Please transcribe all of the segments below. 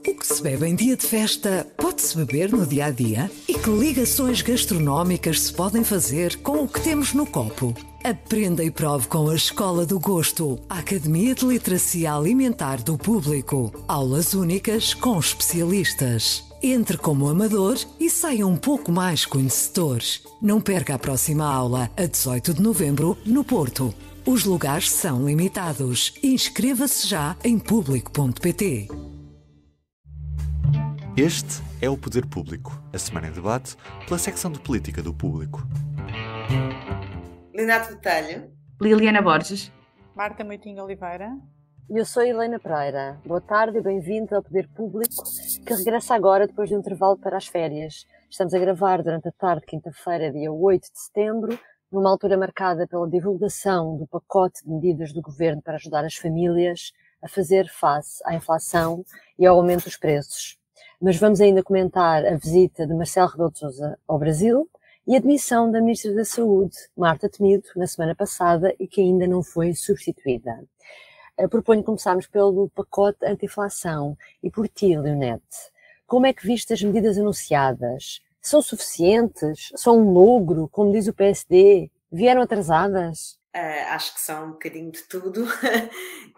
O que se bebe em dia de festa pode-se beber no dia a dia? E que ligações gastronómicas se podem fazer com o que temos no copo? Aprenda e prove com a Escola do Gosto, a Academia de Literacia Alimentar do Público. Aulas únicas com especialistas. Entre como amador e saia um pouco mais conhecedor. Não perca a próxima aula, a 18 de novembro, no Porto. Os lugares são limitados. Inscreva-se já em público.pt. Este é o Poder Público, a semana em debate pela secção de Política do Público. Leonardo Botelho. Liliana Borges. Marta Moitinho Oliveira. E eu sou Helena Pereira. Boa tarde e bem-vindo ao Poder Público, que regressa agora depois de um intervalo para as férias. Estamos a gravar durante a tarde de quinta-feira, dia 8 de setembro, numa altura marcada pela divulgação do pacote de medidas do Governo para ajudar as famílias a fazer face à inflação e ao aumento dos preços. Mas vamos ainda comentar a visita de Marcelo Rebelo de Sousa ao Brasil e a demissão da Ministra da Saúde, Marta Temido, na semana passada e que ainda não foi substituída. Proponho começarmos pelo pacote anti-inflação e por ti, Leonete. Como é que viste as medidas anunciadas? São suficientes? São um logro, como diz o PSD? Vieram atrasadas? Acho que são um bocadinho de tudo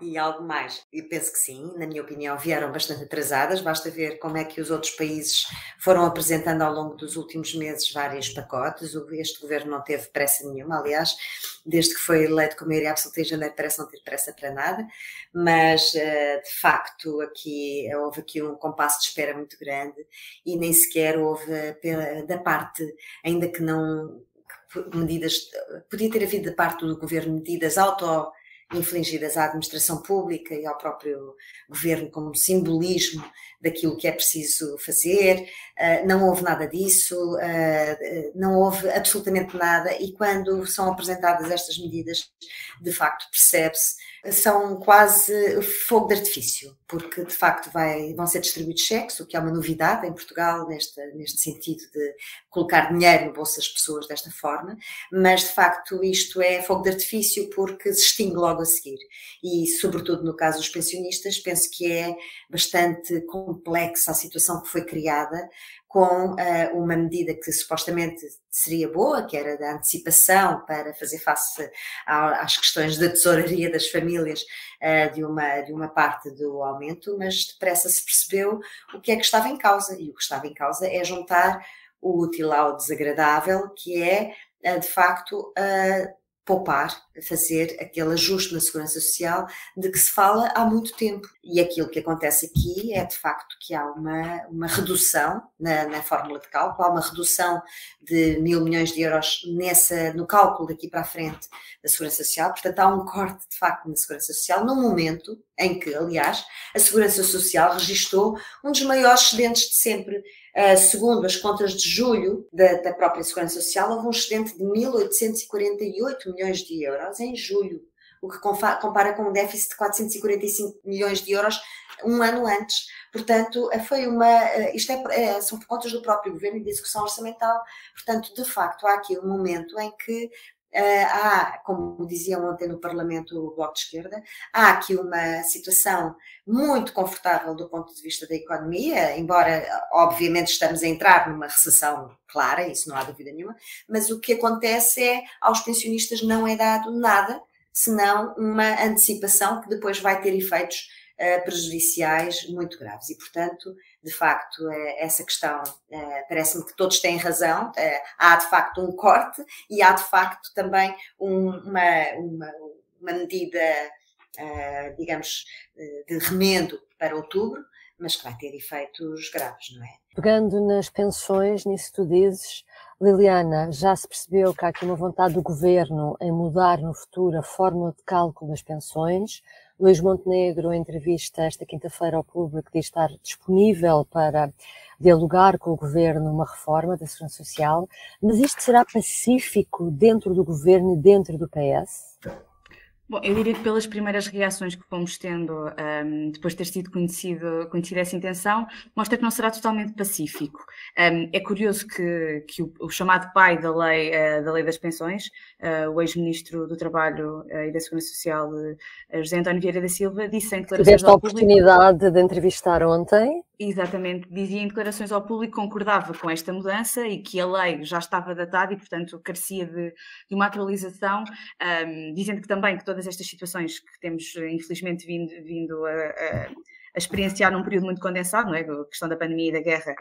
e algo mais. Eu penso que sim, na minha opinião, vieram bastante atrasadas. Basta ver como é que os outros países foram apresentando ao longo dos últimos meses vários pacotes. Este governo não teve pressa nenhuma, aliás, desde que foi eleito com maioria absoluta em janeiro parece não ter pressa para nada, mas de facto houve aqui um compasso de espera muito grande e nem sequer houve da parte, ainda que não... medidas, podia ter havido da parte do governo medidas auto-infligidas à administração pública e ao próprio governo como simbolismo daquilo que é preciso fazer. Não houve nada disso, não houve absolutamente nada, e quando são apresentadas estas medidas, de facto percebe-se, são quase fogo de artifício, porque de facto vão ser distribuídos cheques, o que é uma novidade em Portugal neste sentido de colocar dinheiro no bolso das pessoas desta forma, mas de facto isto é fogo de artifício porque se extingue logo a seguir, e sobretudo no caso dos pensionistas penso que é bastante complexa a situação que foi criada com uma medida que supostamente seria boa, que era da antecipação para fazer face às questões da tesouraria das famílias de uma parte do aumento, mas depressa se percebeu o que é que estava em causa, e o que estava em causa é juntar o útil ao desagradável, que é de facto poupar, fazer aquele ajuste na segurança social de que se fala há muito tempo. E aquilo que acontece aqui é de facto que há uma redução na fórmula de cálculo, há uma redução de 1.000 milhões de euros no cálculo daqui para a frente da segurança social, portanto há um corte de facto na segurança social, num momento em que, aliás, a segurança social registou um dos maiores excedentes de sempre. Segundo as contas de julho da própria Segurança Social, houve um excedente de 1.848 milhões de euros em julho, o que compara com um déficit de 445 milhões de euros um ano antes. Portanto, são contas do próprio governo e de execução orçamental. Portanto, de facto, há aqui um momento em que como diziam ontem no Parlamento o Bloco de Esquerda, há aqui uma situação muito confortável do ponto de vista da economia, embora obviamente estamos a entrar numa recessão clara, isso não há dúvida nenhuma, mas o que acontece é, aos pensionistas não é dado nada, senão uma antecipação que depois vai ter efeitos prejudiciais muito graves e, portanto, de facto, essa questão, parece-me que todos têm razão, há de facto um corte e há de facto também uma medida, digamos, de remendo para outubro, mas que vai ter efeitos graves, não é? Pegando nas pensões, nisso que tu dizes, Liliana, já se percebeu que há aqui uma vontade do Governo em mudar no futuro a fórmula de cálculo das pensões. Luís Montenegro, em entrevista esta quinta-feira ao Público, diz estar disponível para dialogar com o Governo uma reforma da Segurança Social, mas isto será pacífico dentro do Governo e dentro do PS? Bom, eu diria que pelas primeiras reações que fomos tendo depois de ter sido conhecida essa intenção, mostra que não será totalmente pacífico. É curioso que o chamado pai da lei das pensões, o ex-ministro do Trabalho e da Segurança Social, José António Vieira da Silva, disse em declarações Tiveste a ao público... oportunidade de entrevistar ontem Exatamente, dizia em declarações ao público que concordava com esta mudança e que a lei já estava datada e, portanto, carecia de uma atualização, dizendo que também que todas estas situações que temos, infelizmente, vindo a experienciar num período muito condensado, não é? A questão da pandemia e da guerra,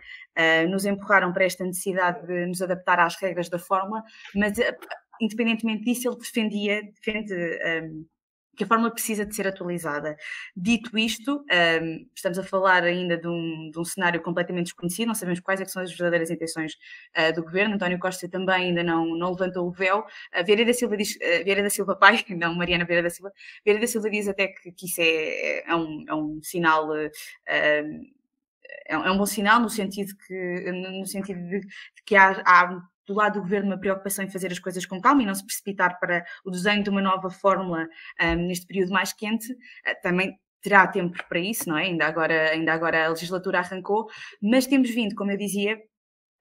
nos empurraram para esta necessidade de nos adaptar às regras da fórmula, mas, independentemente disso, ele defende que a fórmula precisa de ser atualizada. Dito isto, estamos a falar ainda de um cenário completamente desconhecido, não sabemos quais é que são as verdadeiras intenções do governo. António Costa também ainda não levantou o véu. Vieira da Silva diz, Vieira da Silva pai, não Mariana Vieira da Silva, Vieira da Silva diz até que isso é um sinal... É um bom sinal no sentido de que há do lado do governo uma preocupação em fazer as coisas com calma e não se precipitar para o desenho de uma nova fórmula neste período mais quente. Também terá tempo para isso, não é? Ainda agora a legislatura arrancou, mas temos vindo, como eu dizia,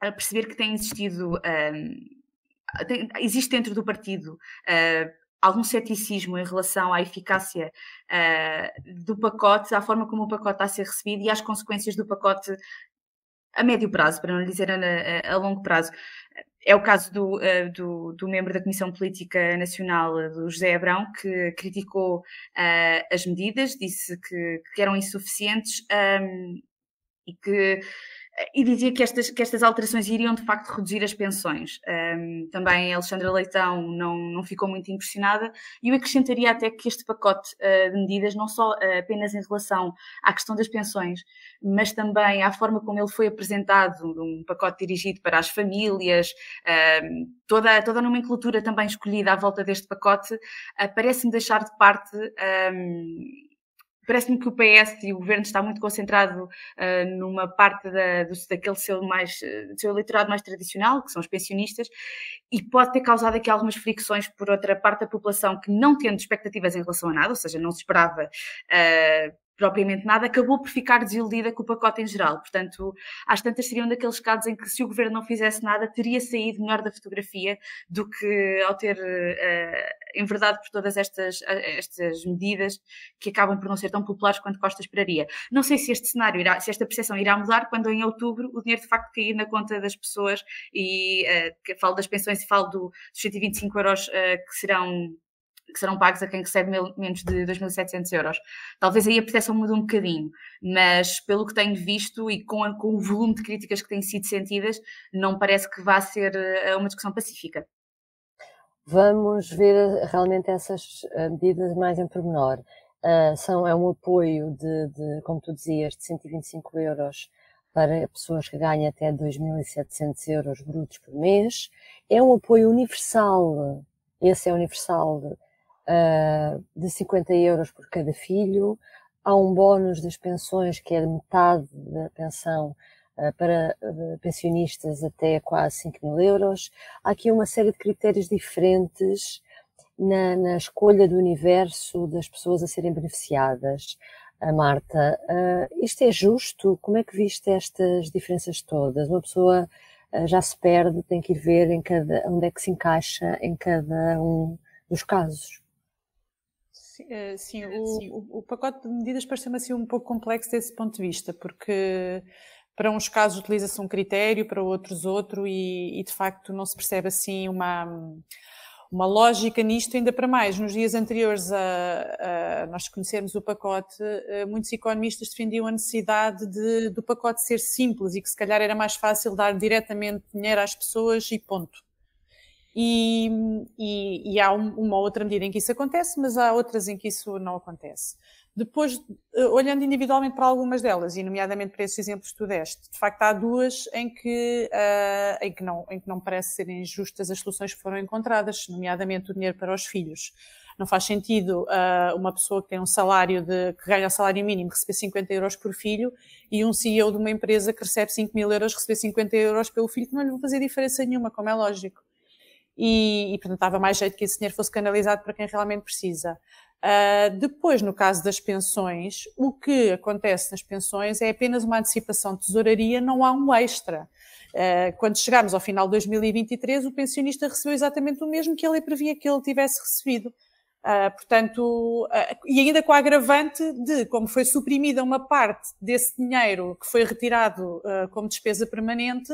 a perceber que tem existido, existe dentro do partido algum ceticismo em relação à eficácia do pacote, à forma como o pacote está a ser recebido e às consequências do pacote a médio prazo, para não dizer a longo prazo. É o caso do membro da Comissão Política Nacional, do José Abrão, que criticou as medidas, disse que eram insuficientes e dizia que estas alterações iriam, de facto, reduzir as pensões. Também a Alexandra Leitão não ficou muito impressionada e eu acrescentaria até que este pacote de medidas, não só apenas em relação à questão das pensões, mas também à forma como ele foi apresentado, um pacote dirigido para as famílias, toda a nomenclatura também escolhida à volta deste pacote, parece-me deixar de parte... Parece-me que o PS e o Governo está muito concentrado numa parte daquele seu eleitorado mais tradicional, que são os pensionistas, e pode ter causado aqui algumas fricções por outra parte da população que, não tendo expectativas em relação a nada, ou seja, não se esperava propriamente nada, acabou por ficar desiludida com o pacote em geral. Portanto, às tantas seriam daqueles casos em que, se o Governo não fizesse nada, teria saído melhor da fotografia do que ao ter enverdado por todas estas medidas que acabam por não ser tão populares quanto Costa esperaria. Não sei se este cenário, se esta percepção irá mudar quando em outubro o dinheiro de facto cair na conta das pessoas e que falo das pensões e falo dos 125 euros que serão pagos a quem recebe menos de 2.700 euros. Talvez aí a percepção mude um bocadinho, mas pelo que tenho visto e com o volume de críticas que têm sido sentidas, não parece que vá ser uma discussão pacífica. Vamos ver realmente essas medidas mais em pormenor. É um apoio como tu dizias, de 125 euros para pessoas que ganham até 2.700 euros brutos por mês. É um apoio universal, esse é universal, de 50 euros por cada filho. Há um bónus das pensões que é de metade da pensão para pensionistas até quase 5.000 euros. Há aqui uma série de critérios diferentes na escolha do universo das pessoas a serem beneficiadas. Marta, isto é justo? Como é que viste estas diferenças todas? Uma pessoa já se perde, tem que ir ver onde é que se encaixa em cada um dos casos. Sim, o pacote de medidas parece-me assim um pouco complexo desse ponto de vista, porque para uns casos utiliza-se um critério, para outros outro, e de facto não se percebe assim uma lógica nisto, ainda para mais. Nos dias anteriores a nós conhecermos o pacote, muitos economistas defendiam a necessidade do pacote ser simples e que se calhar era mais fácil dar diretamente dinheiro às pessoas e ponto. E há uma outra medida em que isso acontece, mas há outras em que isso não acontece. Depois, olhando individualmente para algumas delas, e nomeadamente para esses exemplos que tu deste, de facto há duas em que não parece serem justas as soluções que foram encontradas, nomeadamente o dinheiro para os filhos. Não faz sentido uma pessoa que tem um salário que ganha o salário mínimo receber 50 euros por filho e um CEO de uma empresa que recebe 5.000 euros receber 50 euros pelo filho, que não lhe vai fazer diferença nenhuma, como é lógico. E portanto, dava mais jeito que esse dinheiro fosse canalizado para quem realmente precisa. Depois, no caso das pensões, o que acontece nas pensões é apenas uma antecipação de tesouraria, não há um extra. Quando chegarmos ao final de 2023, o pensionista recebeu exatamente o mesmo que ele previa que ele tivesse recebido. Portanto, e ainda com a agravante de, como foi suprimida uma parte desse dinheiro que foi retirado como despesa permanente,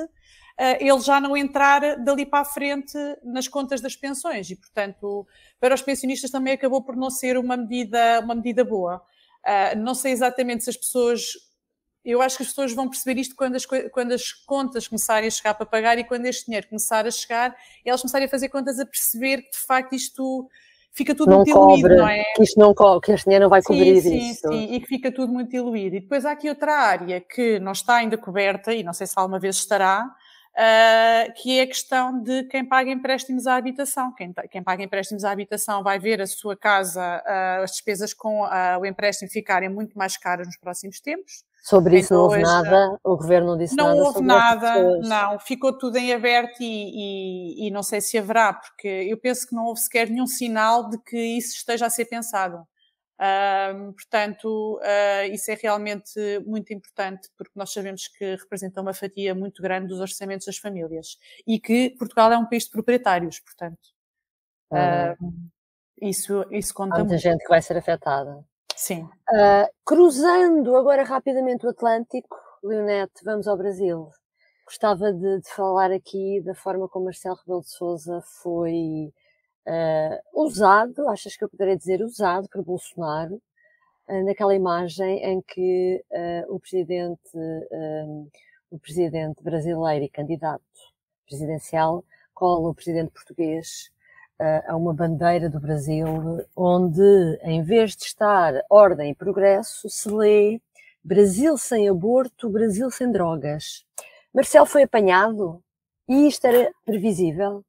ele já não entrar dali para a frente nas contas das pensões e, portanto, para os pensionistas também acabou por não ser uma medida boa. Não sei exatamente se as pessoas... Eu acho que as pessoas vão perceber isto quando as contas começarem a chegar para pagar e quando este dinheiro começar a chegar, elas começarem a fazer contas a perceber que, de facto, isto fica tudo muito diluído, não é? Que isto não cobre, que este dinheiro não vai cobrir isso. Sim, e que fica tudo muito diluído. E depois há aqui outra área que não está ainda coberta, e não sei se alguma vez estará, que é a questão de quem paga empréstimos à habitação. Quem paga empréstimos à habitação vai ver a sua casa, as despesas com o empréstimo ficarem muito mais caras nos próximos tempos. Sobre isso não houve nada, o governo não disse nada. Não houve nada, não, ficou tudo em aberto e não sei se haverá, porque eu penso que não houve sequer nenhum sinal de que isso esteja a ser pensado. Portanto, isso é realmente muito importante, porque nós sabemos que representa uma fatia muito grande dos orçamentos das famílias e que Portugal é um país de proprietários, portanto, isso conta muito. Há muita gente que vai ser afetada. Sim. Cruzando agora rapidamente o Atlântico, Leonete, vamos ao Brasil. Gostava de falar aqui da forma como Marcelo Rebelo de Sousa foi usado, achas que eu poderia dizer usado por Bolsonaro, naquela imagem em que o presidente brasileiro e candidato presidencial cola o presidente português a uma bandeira do Brasil, onde, em vez de estar ordem e progresso, se lê Brasil sem aborto, Brasil sem drogas. Marcelo foi apanhado e isto era previsível?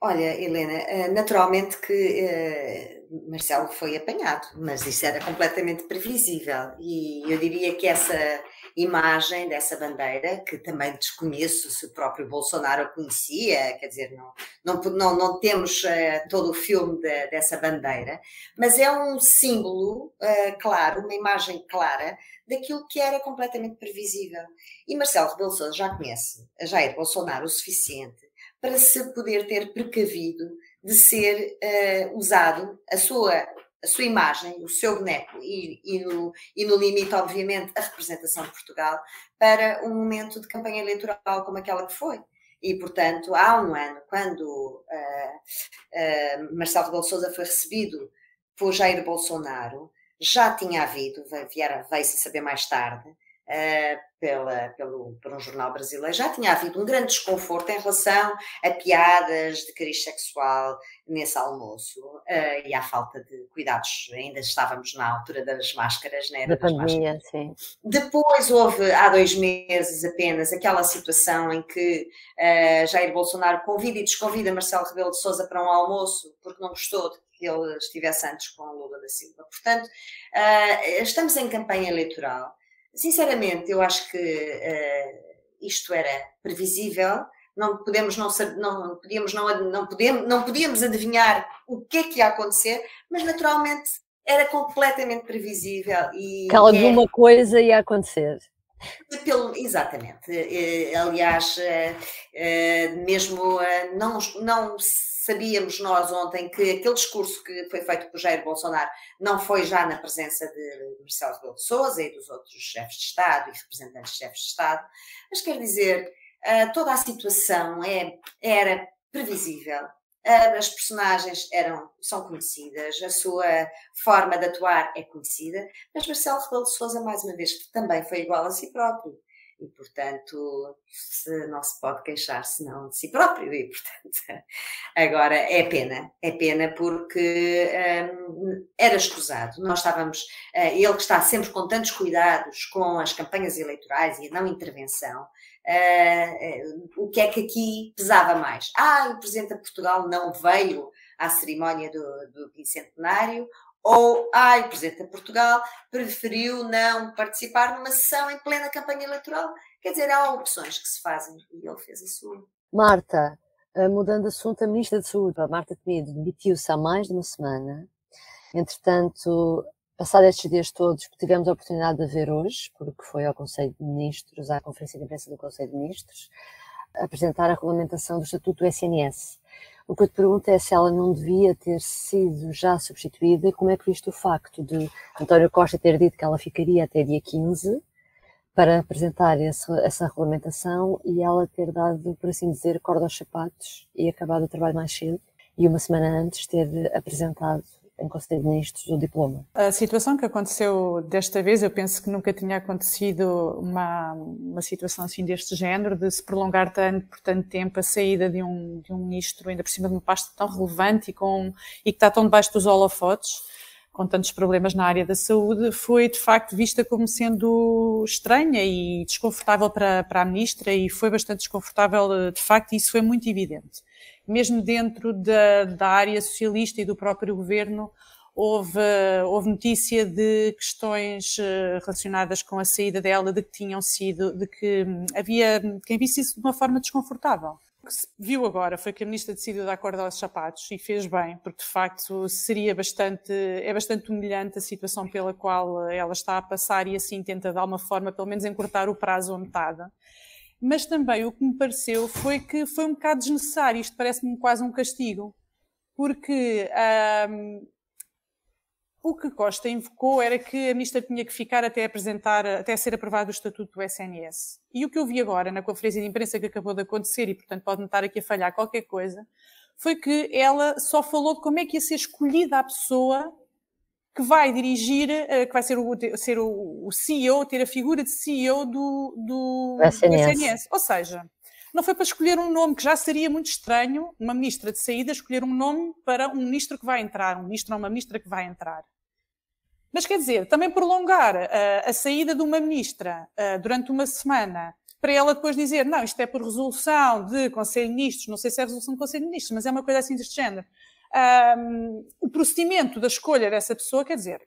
Olha, Helena, naturalmente que Marcelo foi apanhado, mas isso era completamente previsível e eu diria que essa imagem dessa bandeira, que também desconheço se o próprio Bolsonaro a conhecia, quer dizer, não temos todo o filme dessa bandeira, mas é um símbolo claro, uma imagem clara daquilo que era completamente previsível. E Marcelo Rebelo de Sousa já conhece a Jair Bolsonaro o suficiente para se poder ter precavido de ser usado a sua imagem, o seu boneco e no limite, obviamente, a representação de Portugal para um momento de campanha eleitoral como aquela que foi. E, portanto, há um ano, quando Marcelo Rebelo de Sousa foi recebido por Jair Bolsonaro, já tinha havido, veio-se saber mais tarde, por um jornal brasileiro, já tinha havido um grande desconforto em relação a piadas de cariz sexual nesse almoço e à falta de cuidados. Ainda estávamos na altura das máscaras, né? Da pandemia, sim. Depois houve, há 2 meses apenas, aquela situação em que Jair Bolsonaro convida e desconvida Marcelo Rebelo de Sousa para um almoço porque não gostou de que ele estivesse antes com Lula da Silva. Portanto, estamos em campanha eleitoral. Sinceramente, eu acho que isto era previsível, não podíamos adivinhar o que é que ia acontecer, mas naturalmente era completamente previsível. Que alguma coisa ia acontecer. Exatamente. Aliás, mesmo não sabíamos nós ontem que aquele discurso que foi feito por Jair Bolsonaro não foi já na presença de Marcelo Rebelo de Sousa e dos outros chefes de Estado e representantes de chefes de Estado, mas quer dizer, toda a situação era previsível. As personagens são conhecidas, a sua forma de atuar é conhecida, mas Marcelo Rebelo de Sousa, mais uma vez, também foi igual a si próprio. E, portanto, não se pode queixar senão de si próprio. E, portanto, agora é pena porque era escusado. Nós estávamos, ele que está sempre com tantos cuidados com as campanhas eleitorais e a não intervenção, o que é que aqui pesava mais? O Presidente de Portugal não veio à cerimónia do bicentenário, ou o Presidente de Portugal preferiu não participar numa sessão em plena campanha eleitoral. Quer dizer, há opções que se fazem e ele fez a sua. Marta, mudando de assunto, a Ministra da Saúde, a Marta Temido, demitiu-se há mais de uma semana. Entretanto, passados estes dias todos, tivemos a oportunidade de ver hoje, porque foi ao Conselho de Ministros, à Conferência de Imprensa do Conselho de Ministros, apresentar a regulamentação do Estatuto do SNS. O que eu te pergunto é se ela não devia ter sido já substituída e como é que viste o facto de António Costa ter dito que ela ficaria até dia 15 para apresentar essa regulamentação e ela ter dado, por assim dizer, corda aos sapatos e acabado o trabalho mais cedo e uma semana antes ter apresentado em Conselho de Ministros o diploma. A situação que aconteceu desta vez, eu penso que nunca tinha acontecido uma situação assim deste género, de se prolongar por tanto tempo a saída de um ministro, ainda por cima de uma pasta tão relevante e que está tão debaixo dos holofotes, com tantos problemas na área da saúde, foi de facto vista como sendo estranha e desconfortável para a ministra, e foi bastante desconfortável de facto, e isso foi muito evidente. Mesmo dentro da área socialista e do próprio governo, houve notícia de questões relacionadas com a saída dela, de que havia quem visse isso de uma forma desconfortável. O que se viu agora foi que a ministra decidiu dar corda aos sapatos e fez bem, porque de facto é bastante humilhante a situação pela qual ela está a passar e assim tenta de alguma forma pelo menos encurtar o prazo a metade. Mas também o que me pareceu foi que foi um bocado desnecessário, isto parece-me quase um castigo, porque o que Costa invocou era que a ministra tinha que ficar até ser aprovado o Estatuto do SNS. E o que eu vi agora na conferência de imprensa que acabou de acontecer, e portanto pode-me estar aqui a falhar qualquer coisa, foi que ela só falou de como é que ia ser escolhida a pessoa que vai dirigir, que vai ser o CEO, ter a figura de CEO do SNS. Ou seja, não foi para escolher um nome, que já seria muito estranho, uma ministra de saída escolher um nome para um ministro que vai entrar, um ministro ou uma ministra que vai entrar. Mas quer dizer, também prolongar a saída de uma ministra durante uma semana, para ela depois dizer, não, isto é por resolução de Conselho de Ministros, não sei se é resolução de Conselho de Ministros, mas é uma coisa assim deste género. O procedimento da escolha dessa pessoa, quer dizer,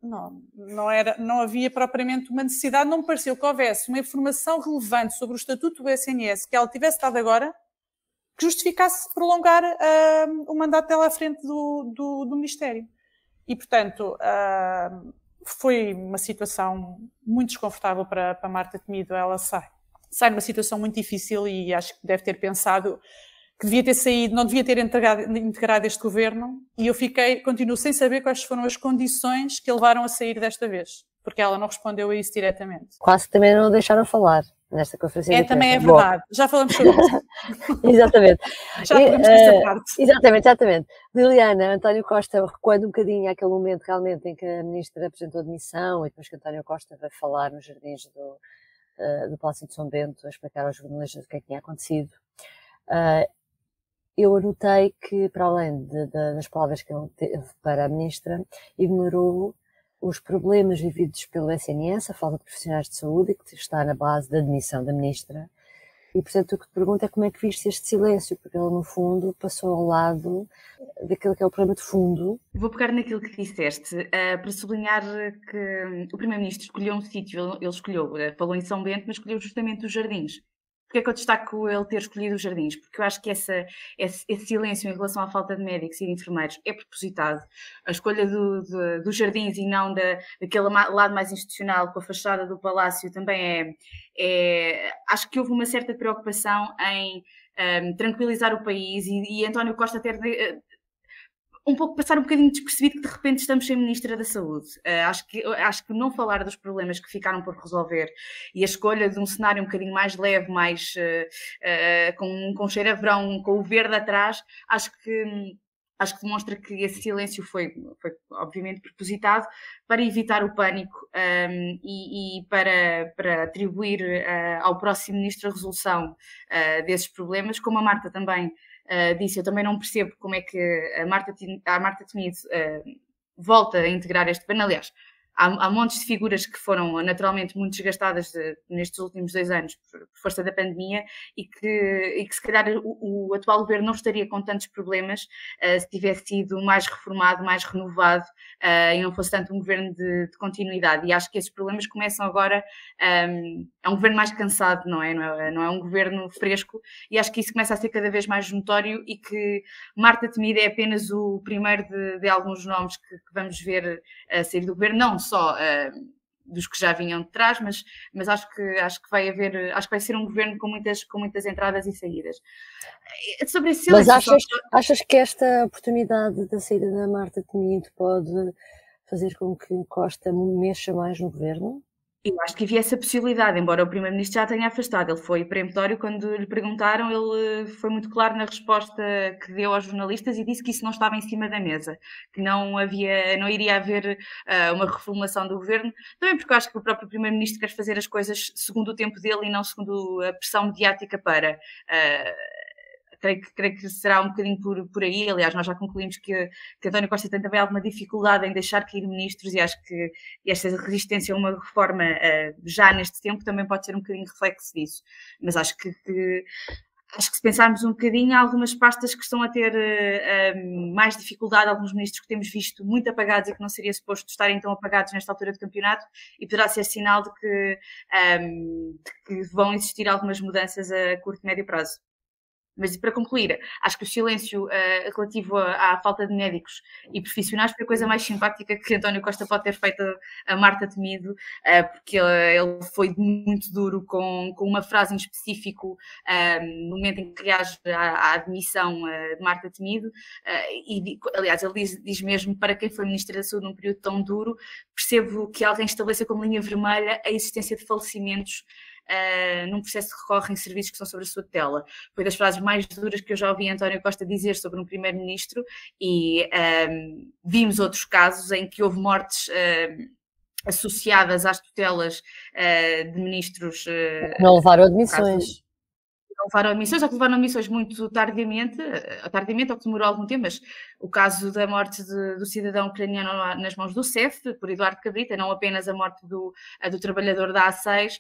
não havia propriamente uma necessidade, não me pareceu que houvesse uma informação relevante sobre o Estatuto do SNS que ela tivesse dado agora que justificasse prolongar o mandato dela à frente do Ministério. E, portanto, foi uma situação muito desconfortável para Marta Temido. Ela sai numa situação muito difícil e acho que deve ter pensado que devia ter saído, não devia ter integrado este governo, e eu continuo sem saber quais foram as condições que a levaram a sair desta vez, porque ela não respondeu a isso diretamente. Quase que também não a deixaram falar nesta conferência de imprensa. Também é verdade. Bom. Já falamos sobre isso. Exatamente. Já falamos desta parte. Exatamente. Liliana, António Costa, recuando um bocadinho àquele momento realmente em que a ministra apresentou demissão e depois que António Costa vai falar nos jardins do Palácio de São Bento a explicar aos jornalistas o que é que tinha acontecido. Eu anotei que, para além das palavras que ele teve para a ministra, ignorou os problemas vividos pelo SNS, a falta de profissionais de saúde, que está na base da demissão da ministra. E, portanto, o que te pergunto é como é que viste este silêncio, porque ele, no fundo, passou ao lado daquilo que é o problema de fundo. Vou pegar naquilo que disseste, para sublinhar que o Primeiro-Ministro escolheu um sítio, ele escolheu, falou em São Bento, mas escolheu justamente os Jardins. Porquê é que eu destaco ele ter escolhido os Jardins? Porque eu acho que esse silêncio em relação à falta de médicos e de enfermeiros é propositado. A escolha dos Jardins e não daquele lado mais institucional com a fachada do Palácio também acho que houve uma certa preocupação em tranquilizar o país e António Costa ter passar um bocadinho despercebido que de repente estamos sem Ministra da Saúde. Acho que não falar dos problemas que ficaram por resolver e a escolha de um cenário um bocadinho mais leve, mais com cheiro a verão, com o verde atrás, acho que demonstra que esse silêncio foi obviamente propositado para evitar o pânico e para atribuir ao próximo Ministro a resolução desses problemas, como a Marta também disse. Eu também não percebo como é que a Marta Temido volta a integrar este plano. Aliás, há montes de figuras que foram naturalmente muito desgastadas nestes últimos 2 anos por força da pandemia e que se calhar o atual governo não estaria com tantos problemas se tivesse sido mais reformado, mais renovado e não fosse tanto um governo de continuidade. E acho que esses problemas começam agora, é um governo mais cansado, não é um governo fresco, e acho que isso começa a ser cada vez mais notório e que Marta Temido é apenas o primeiro de alguns nomes que vamos ver sair do governo, não só dos que já vinham de trás, mas acho que vai ser um governo com muitas entradas e saídas. Sobre esse silêncio, mas achas que esta oportunidade da saída da Marta Temido pode fazer com que Costa mexa mais no governo? Eu acho que havia essa possibilidade, embora o Primeiro-Ministro já tenha afastado. Ele foi peremptório quando lhe perguntaram, ele foi muito claro na resposta que deu aos jornalistas e disse que isso não estava em cima da mesa, que não iria haver uma reformulação do governo, também porque eu acho que o próprio Primeiro-Ministro quer fazer as coisas segundo o tempo dele e não segundo a pressão mediática para... Creio que será um bocadinho por aí. Aliás, nós já concluímos que António Costa tem também alguma dificuldade em deixar cair ministros e acho que esta resistência a uma reforma já neste tempo também pode ser um bocadinho reflexo disso. Mas acho que se pensarmos um bocadinho, há algumas pastas que estão a ter mais dificuldade, alguns ministros que temos visto muito apagados e que não seria suposto estarem tão apagados nesta altura do campeonato, e poderá ser sinal de que vão existir algumas mudanças a curto e médio prazo. Mas para concluir, acho que o silêncio relativo à falta de médicos e profissionais foi a coisa mais simpática que António Costa pode ter feito a Marta Temido, porque ele foi muito duro com uma frase em específico no momento em que reage à admissão de Marta Temido, e aliás ele diz mesmo: para quem foi Ministra da Saúde num período tão duro, percebo que alguém estabeleça como linha vermelha a existência de falecimentos num processo de recorre em serviços que são sobre a sua tutela. Foi das frases mais duras que eu já ouvi António Costa dizer sobre um primeiro-ministro, e vimos outros casos em que houve mortes associadas às tutelas de ministros. Não levaram admissões. Não levaram admissões, ou que levaram admissões muito tardiamente, ou que demorou algum tempo, mas o caso da morte do cidadão ucraniano nas mãos do CEF, por Eduardo Cabrita, não apenas a morte do trabalhador da A6,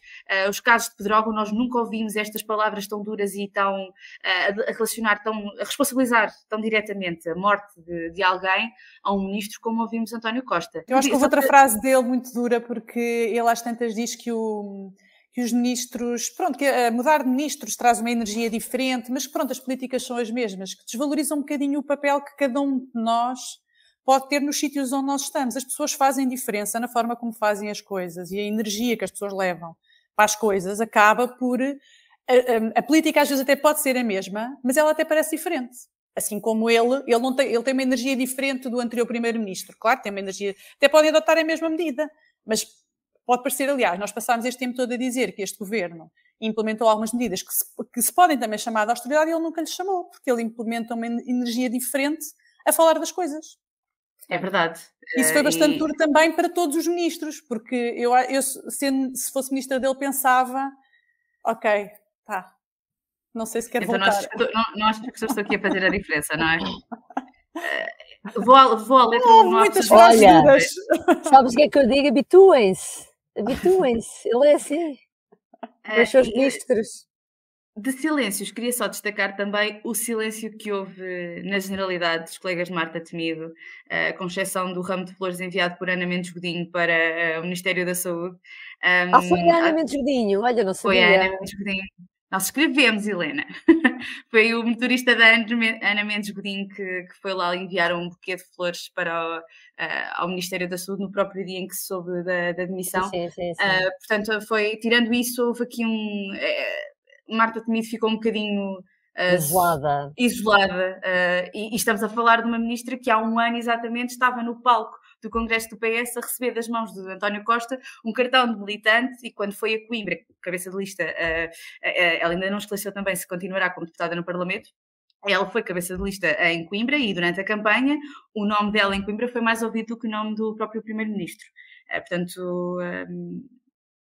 os casos de Pedrógão, nós nunca ouvimos estas palavras tão duras e tão a responsabilizar tão diretamente a morte de alguém a um ministro como ouvimos António Costa. Eu acho que houve outra frase dele muito dura, porque ele às tantas diz que os ministros, pronto, que mudar de ministros traz uma energia diferente, mas que pronto, as políticas são as mesmas, que desvalorizam um bocadinho o papel que cada um de nós pode ter nos sítios onde nós estamos. As pessoas fazem diferença na forma como fazem as coisas, e a energia que as pessoas levam para as coisas acaba por... A política às vezes até pode ser a mesma, mas ela até parece diferente. Assim como ele tem uma energia diferente do anterior primeiro-ministro. Claro, tem uma energia... Até podem adotar a mesma medida, mas... Pode parecer, aliás, nós passámos este tempo todo a dizer que este governo implementou algumas medidas que se podem também chamar de austeridade, e ele nunca lhe chamou, porque ele implementa uma energia diferente a falar das coisas. É verdade. Isso foi bastante duro também para todos os ministros, porque eu se fosse ministra dele, pensava, ok, tá, não sei se quer então voltar. Não acho que as pessoas estão aqui a fazer a diferença, não é? Vou à letra do nosso... Muitas frases duras. Sabes o que é que eu digo? Habituem-se. Habituem-se, ele é assim. Os seus ministros. De silêncios, queria só destacar também o silêncio que houve na generalidade dos colegas de Marta Temido, com exceção do ramo de flores enviado por Ana Mendes Godinho para o Ministério da Saúde. Foi a Ana Mendes Godinho, olha, não sabia. Foi a Ana Mendes Godinho. Nós escrevemos, Helena. Foi o motorista da Ana Mendes Godinho que foi lá enviar um buquê de flores para ao Ministério da Saúde no próprio dia em que se soube da admissão. Sim. Portanto, tirando isso, houve aqui Marta Temido ficou um bocadinho isolada. E estamos a falar de uma ministra que há um ano exatamente estava no palco do Congresso do PS a receber das mãos de António Costa um cartão de militante, e quando foi a Coimbra, cabeça de lista, ela ainda não esclareceu também se continuará como deputada no Parlamento. Ela foi cabeça de lista em Coimbra, e durante a campanha o nome dela em Coimbra foi mais ouvido do que o nome do próprio Primeiro-Ministro. Portanto,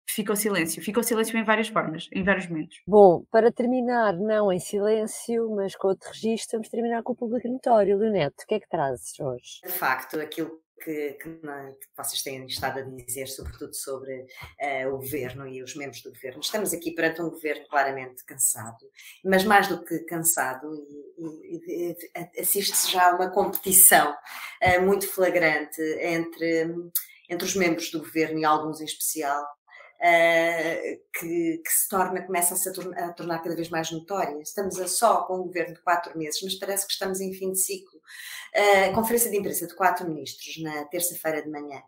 ficou silêncio em várias formas, em vários momentos. Bom, para terminar, não em silêncio, mas com outro registro, vamos terminar com o público notório. Leonete, o que é que trazes hoje? De facto, aquilo que vocês têm estado a dizer, sobretudo sobre o governo e os membros do governo. Estamos aqui perante um governo claramente cansado, mas mais do que cansado, assiste-se já a uma competição muito flagrante entre os membros do governo, e alguns em especial, que começa a tornar cada vez mais notória. Estamos só com um governo de 4 meses, mas parece que estamos em fim de ciclo. A conferência de imprensa de 4 ministros na terça-feira de manhã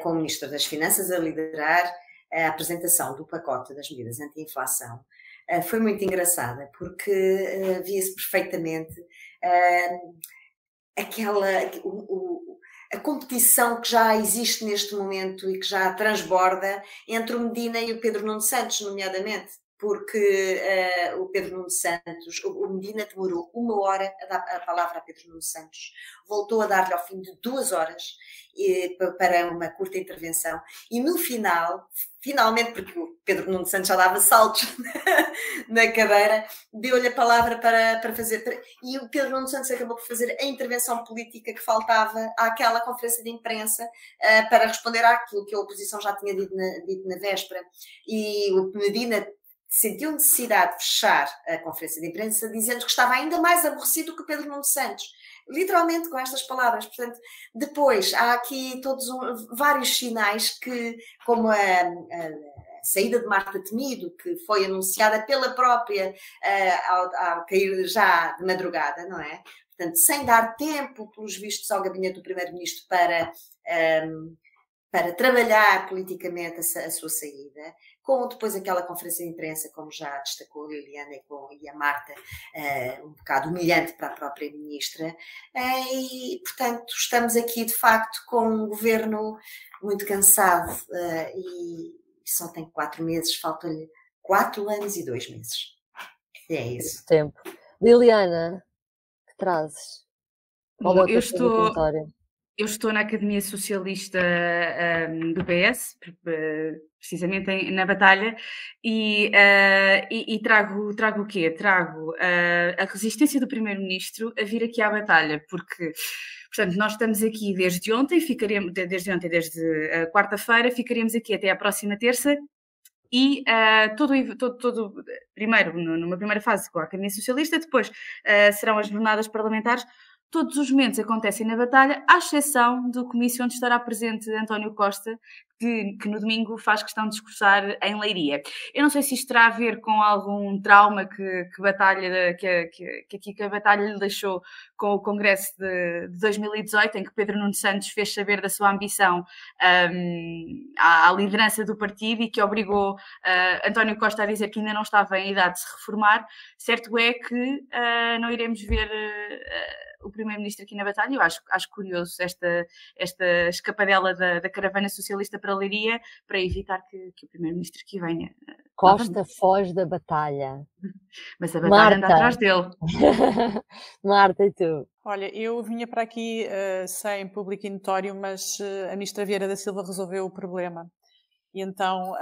com o Ministro das Finanças a liderar a apresentação do pacote das medidas anti-inflação. Foi muito engraçada, porque via-se perfeitamente a competição que já existe neste momento e que já transborda entre o Medina e o Pedro Nuno Santos, nomeadamente, porque o Pedro Nuno Santos, o Medina demorou 1 hora a dar a palavra a Pedro Nuno Santos, voltou a dar-lhe ao fim de 2 horas para uma curta intervenção, e no final, finalmente, porque o Pedro Nuno Santos já dava saltos na cadeira, deu-lhe a palavra para fazer, e o Pedro Nuno Santos acabou por fazer a intervenção política que faltava àquela conferência de imprensa para responder àquilo que a oposição já tinha dito na véspera, e o Medina sentiu necessidade de fechar a conferência de imprensa dizendo que estava ainda mais aborrecido que o Pedro Nuno Santos. Literalmente com estas palavras. Portanto, depois há aqui vários sinais que, como a saída de Marta Temido, que foi anunciada pela própria ao cair já de madrugada, não é? Portanto, sem dar tempo, pelos vistos, ao gabinete do Primeiro-Ministro para trabalhar politicamente a sua saída, com depois aquela conferência de imprensa, como já destacou a Liliana e a Marta, um bocado humilhante para a própria Ministra, e, portanto, estamos aqui, de facto, com um governo muito cansado, e só tem 4 meses, faltam-lhe 4 anos e 2 meses. E é isso. Tempo. Liliana, que trazes? Bom, eu estou na Academia Socialista do PS, precisamente na batalha, e trago o quê? Trago a resistência do Primeiro-Ministro a vir aqui à batalha, porque, portanto, nós estamos aqui desde ontem, desde a quarta-feira, ficaremos aqui até à próxima terça, e primeiro, numa primeira fase com a Academia Socialista, depois serão as jornadas parlamentares. Todos os momentos acontecem na batalha, à exceção do comício onde estará presente António Costa, que no domingo faz questão de discursar em Leiria. Eu não sei se isto terá a ver com algum trauma que a batalha lhe deixou com o Congresso de 2018, em que Pedro Nuno Santos fez saber da sua ambição à liderança do partido e que obrigou António Costa a dizer que ainda não estava em idade de se reformar. Certo é que não iremos ver o Primeiro-Ministro aqui na batalha. Eu acho curioso esta escapadela da caravana socialista para Leiria, para evitar que o Primeiro-Ministro aqui venha. Costa foge da batalha. Mas a batalha anda atrás dele. Marta, e tu? Olha, eu vinha para aqui sem público e notório, mas a Ministra Vieira da Silva resolveu o problema. E então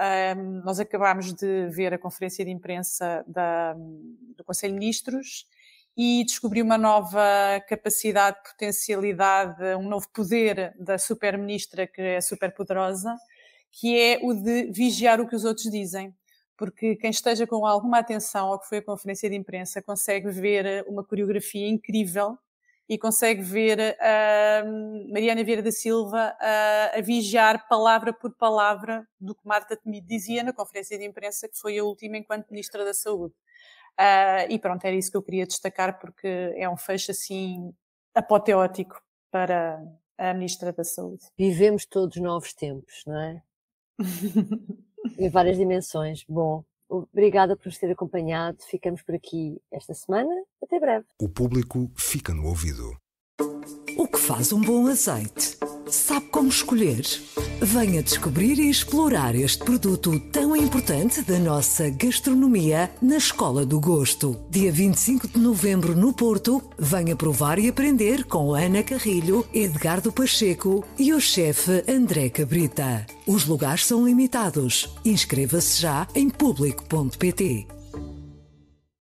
nós acabámos de ver a conferência de imprensa do Conselho de Ministros e descobri uma nova capacidade, potencialidade, um novo poder da super-ministra, que é super poderosa, que é o de vigiar o que os outros dizem. Porque quem esteja com alguma atenção ao que foi a conferência de imprensa consegue ver uma coreografia incrível e consegue ver a Mariana Vieira da Silva a vigiar palavra por palavra do que Marta Temido dizia na conferência de imprensa, que foi a última enquanto Ministra da Saúde. E pronto, era isso que eu queria destacar, porque é um fecho assim apoteótico para a Ministra da Saúde. Vivemos todos novos tempos, não é? Em várias dimensões. Bom, obrigada por nos ter acompanhado. Ficamos por aqui esta semana. Até breve. O público fica no ouvido. O que faz um bom azeite? Sabe como escolher? Venha descobrir e explorar este produto tão importante da nossa gastronomia na Escola do Gosto. Dia 25 de novembro no Porto, venha provar e aprender com Ana Carrilho, Edgardo Pacheco e o chefe André Cabrita. Os lugares são limitados. Inscreva-se já em público.pt.